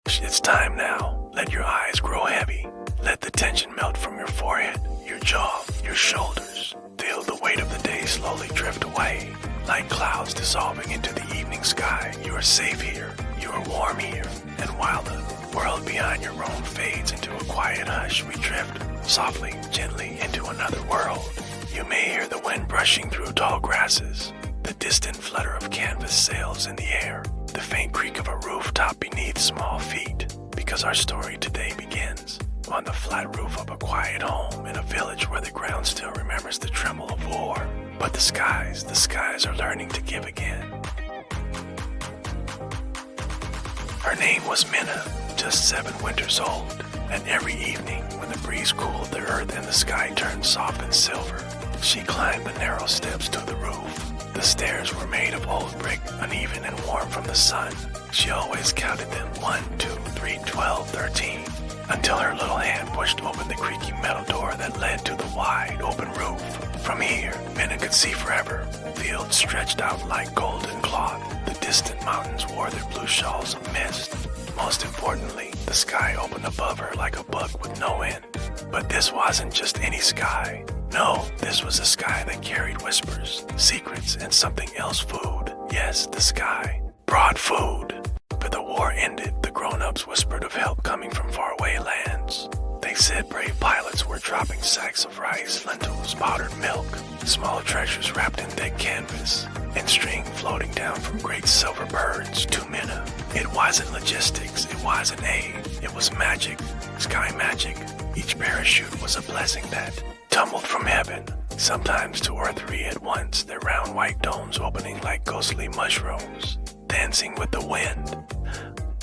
It's time now. Let your eyes grow heavy. Let the tension melt from your forehead, your jaw, your shoulders. Feel the weight of the day slowly drift away. Like clouds dissolving into the evening sky, you are safe here, you are warm here. And while the world beyond your room fades into a quiet hush, we drift softly, gently into another world. You may hear the wind brushing through tall grasses, the distant flutter of canvas sails in the air, the faint creak of a rooftop beneath small feet, because our story today begins on the flat roof of a quiet home in a village where the ground still remembers the tremble of war. But the skies are learning to give again. Her name was Minna, just 7 winters old, and every evening when the breeze cooled the earth and the sky turned soft and silver, she climbed the narrow steps to the roof. The stairs were made of old brick, uneven and warm from the sun. She always counted them 1, 2, 3, 12, 13, until her little hand pushed open the creaky metal door that led to the wide open roof. From here, Minna could see forever. Fields stretched out like golden cloth. The distant mountains wore their blue shawls of mist. Most importantly, the sky opened above her like a book with no end. But this wasn't just any sky. No, this was a sky that carried whispers, secrets, and something else: food. Yes, the sky brought food. But the war ended, the grown-ups whispered of help coming from faraway lands. They said brave pilots were dropping sacks of rice, lentils, powdered milk, small treasures wrapped in thick canvas, and string floating down from great silver birds to Minna. It wasn't logistics, it wasn't aid, it was magic, sky magic. Each parachute was a blessing that tumbled from heaven, sometimes 2 or 3 at once, their round white domes opening like ghostly mushrooms, dancing with the wind.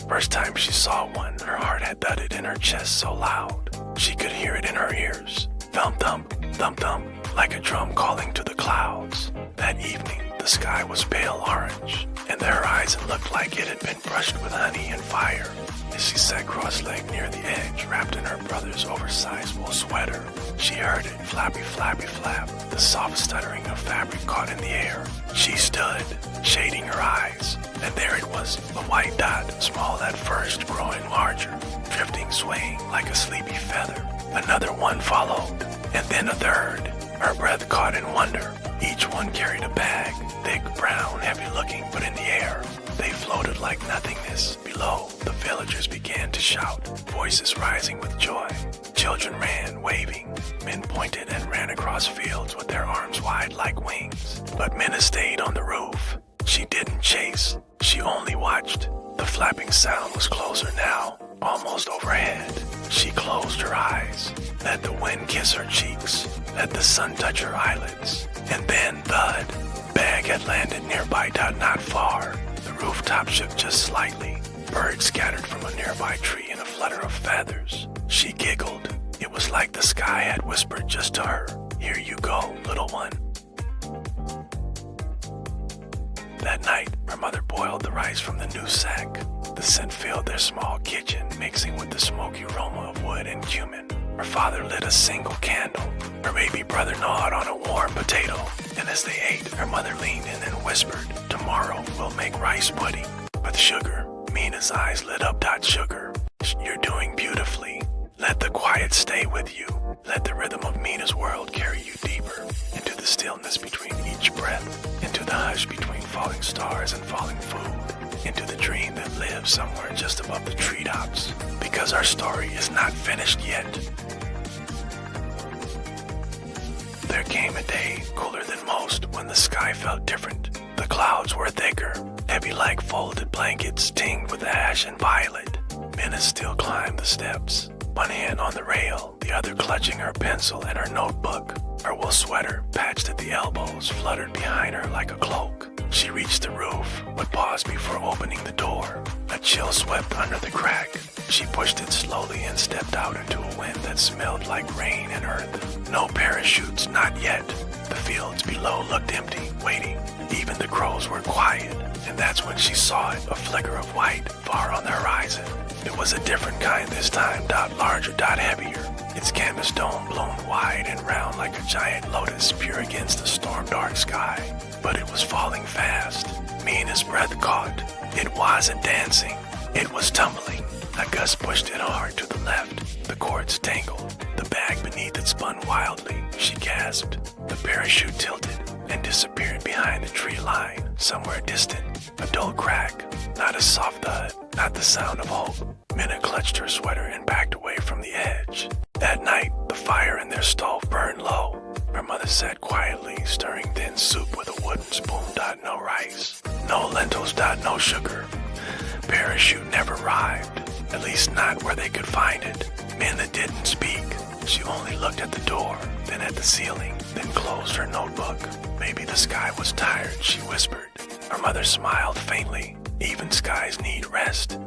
First time she saw one, her heart had thudded in her chest so loud, she could hear it in her ears. Thump, thump, thump, thump, like a drum calling to the clouds. That evening, the sky was pale orange, and the horizon looked like it had been brushed with honey and fire. As she sat cross-legged near the edge, wrapped in her brother's oversized wool sweater, she heard it, flappy, flappy, flap, the soft stuttering of fabric caught in the air. She stood, shading her eyes, and there it was, a white dot, small at first, growing larger, drifting, swaying like a sleepy feather. Another one followed, and then a third. Her breath caught in wonder. Each one carried a bag, thick, brown, heavy-looking, but in the air, they floated like nothingness. Below, the villagers began to shout, voices rising with joy. Children ran, waving. Men pointed and ran across fields with their arms wide like wings. But Minna stayed on the roof. She didn't chase. She only watched. The flapping sound was closer now, almost overhead. She closed her eyes, let the wind kiss her cheeks, let the sun touch her eyelids, and then thud. Bag had landed nearby, not far. The rooftop shook just slightly. Birds scattered from a nearby tree in a flutter of feathers. She giggled. It was like the sky had whispered just to her, "Here you go, little one." That night, her mother boiled the rice from the new sack. The scent filled their small kitchen, mixing with the smoky aroma of wood and cumin. Her father lit a single candle. Her baby brother gnawed on a warm potato. And as they ate, her mother leaned in and whispered, "Tomorrow we'll make rice pudding with sugar." Mina's eyes lit up. Sugar. You're doing beautifully. Let the quiet stay with you. Let the rhythm of Mina's world carry you deeper into the stillness between each breath, into the hush between falling stars and falling food, into the dream that lives somewhere just above the treetops. Because our story is not finished yet. There came a day, cooler than most, when the sky felt different. The clouds were thicker, heavy like folded blankets tinged with ash and violet. Minna still climbed the steps, one hand on the rail, the other clutching her pencil and her notebook. Her wool sweater, patched at the elbows, fluttered behind her like a cloak. She reached the roof, but paused before opening the door. A chill swept under the crack. She pushed it slowly and stepped out into a wind that smelled like rain and earth. No parachutes, not yet. The fields below looked empty, waiting. Even the crows were quiet. And that's when she saw it, a flicker of white, far on the horizon. It was a different kind this time, larger, heavier. Its canvas dome bloomed wide and round like a giant lotus, pure against the storm-dark sky. But it was falling fast. Mina's breath caught. It wasn't dancing. It was tumbling. A gust pushed it hard to the left. The cords tangled. The bag beneath it spun wildly. She gasped. The parachute tilted and disappeared behind the tree line, somewhere distant. A dull crack, not a soft thud, not the sound of hope. Minna clutched her sweater and backed away from the edge. That night, the fire in their stove burned low. Her mother sat quietly, stirring thin soup with a wooden spoon. No rice, no lentils. No sugar. Parachute never arrived, at least not where they could find it. Minna didn't speak. She only looked at the door, then at the ceiling, then closed her notebook. Maybe the sky was tired, she whispered. Her mother smiled faintly. Even skies need rest.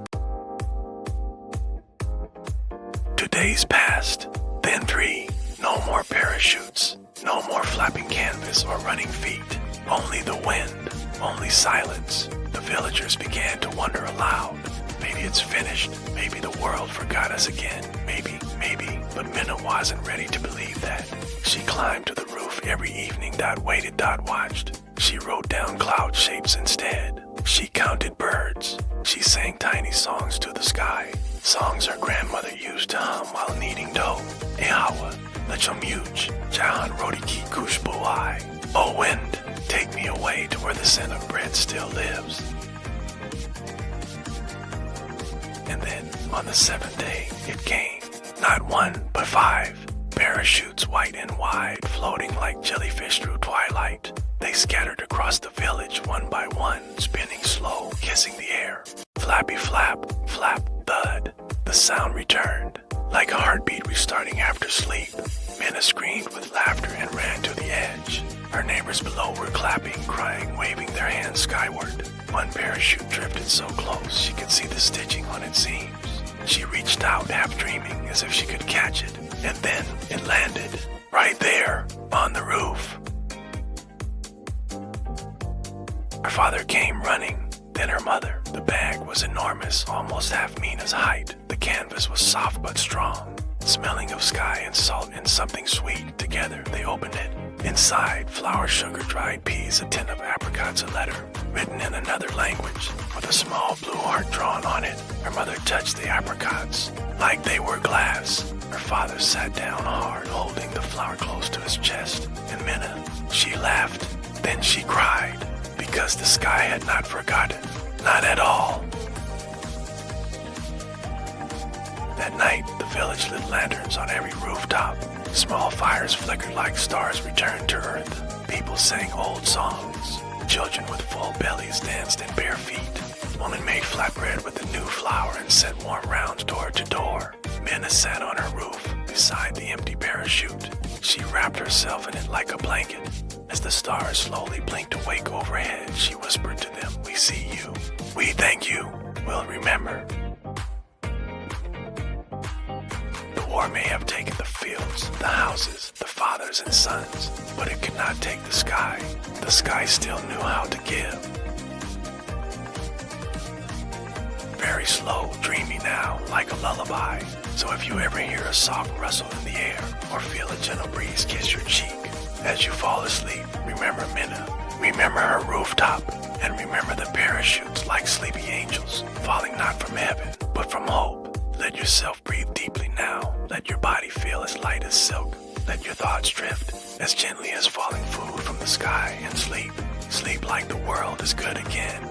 2 days passed, then 3. No more parachutes, no more flapping canvas or running feet. Only the wind, only silence. The villagers began to wonder aloud. Maybe it's finished. Maybe the world forgot us again. Maybe. But Minna wasn't ready to believe that. She climbed to the roof every evening. Waited. Watched. She wrote down cloud shapes instead. She counted birds. She sang tiny songs to the sky. Songs her grandmother used to hum while kneading dough. Ehawa, Lechomuj, Jahan Rodiki Kushbuai. Oh wind, take me away to where the scent of bread still lives. And then, on the 7th day, it came. Not 1, but 5. Parachutes white and wide, floating like jellyfish through twilight. They scattered across the village one by one, spinning slow, kissing the air. Flappy flap, flap, thud. The sound returned, like a heartbeat restarting after sleep. Minna screamed with laughter and ran to the edge. Her neighbors below were clapping, crying, waving their hands skyward. One parachute drifted so close she could see the stitching on its seams. She reached out, half dreaming, as if she could catch it. And then it landed, right there, on the roof. Her father came running, then her mother. The bag was enormous, almost half Mina's height. The canvas was soft but strong, smelling of sky and salt and something sweet. Together, they opened it. Inside, flour, sugar, dried peas, a tin of apricots, a letter, written in another language, with a small blue heart drawn on it. Her mother touched the apricots, like they were glass. Her father sat down hard, holding the flower close to his chest. And Minna, she laughed, then she cried, because the sky had not forgotten, not at all. That night, the village lit lanterns on every rooftop. Small fires flickered like stars returned to earth. People sang old songs. Children with full bellies danced in bare feet. Women made flatbread with the new flour and sent warm rounds door to door. Minna sat on her roof beside the empty parachute. She wrapped herself in it like a blanket. As the stars slowly blinked awake overhead, she whispered to them, "We see you. We thank you. We'll remember." The war may have taken the fields, the houses, the fathers and sons, but it could not take the sky. The sky still knew how to give. Very slow, dreamy now, like a lullaby. So if you ever hear a soft rustle in the air, or feel a gentle breeze kiss your cheek, as you fall asleep, remember Minna, remember her rooftop, and remember the parachutes like sleepy angels, falling not from heaven, but from hope. Let yourself breathe deeply now. Let your body feel as light as silk. Let your thoughts drift as gently as falling food from the sky, and sleep. Sleep like the world is good again.